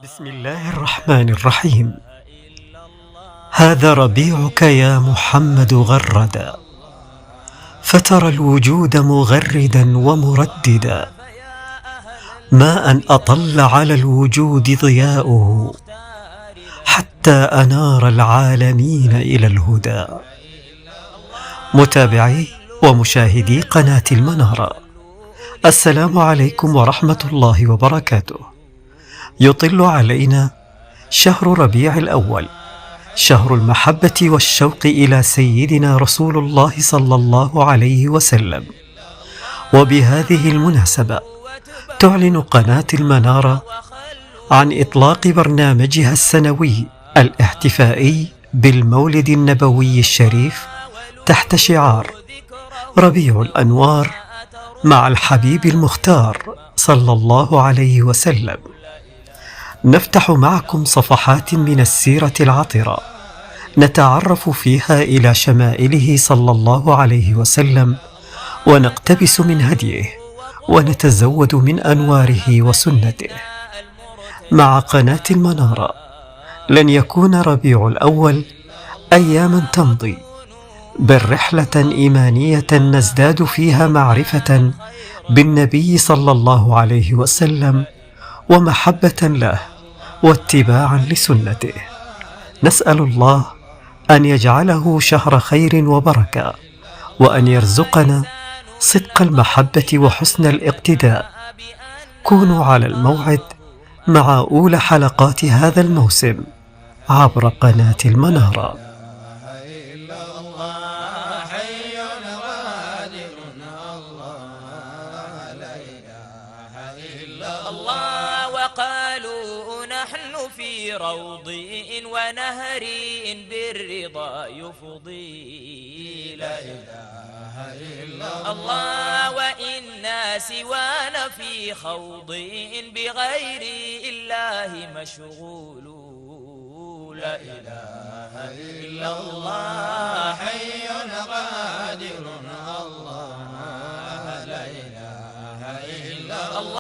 بسم الله الرحمن الرحيم. هذا ربيعك يا محمد غردا، فترى الوجود مغردا ومرددا، ماء أطل على الوجود ضياؤه، حتى أنار العالمين إلى الهدى. متابعي ومشاهدي قناة المنارة، السلام عليكم ورحمة الله وبركاته. يطل علينا شهر ربيع الأول، شهر المحبة والشوق إلى سيدنا رسول الله صلى الله عليه وسلم. وبهذه المناسبة تعلن قناة المنارة عن إطلاق برنامجها السنوي الاحتفائي بالمولد النبوي الشريف تحت شعار ربيع الأنوار مع الحبيب المختار صلى الله عليه وسلم. نفتح معكم صفحات من السيرة العطرة نتعرف فيها إلى شمائله صلى الله عليه وسلم، ونقتبس من هديه، ونتزود من أنواره وسنته. مع قناة المنارة لن يكون ربيع الأول أياما تمضي، بل رحلة إيمانية نزداد فيها معرفة بالنبي صلى الله عليه وسلم، ومحبة له واتباعا لسنته. نسأل الله أن يجعله شهر خير وبركة، وأن يرزقنا صدق المحبة وحسن الاقتداء. كونوا على الموعد مع أولى حلقات هذا الموسم عبر قناة المنارة. الله وقالوا نحن في روض ونهر بالرضا يفضي. لا إله إلا الله وإنا سوانا في خوض بغير الله مشغول. لا إله إلا الله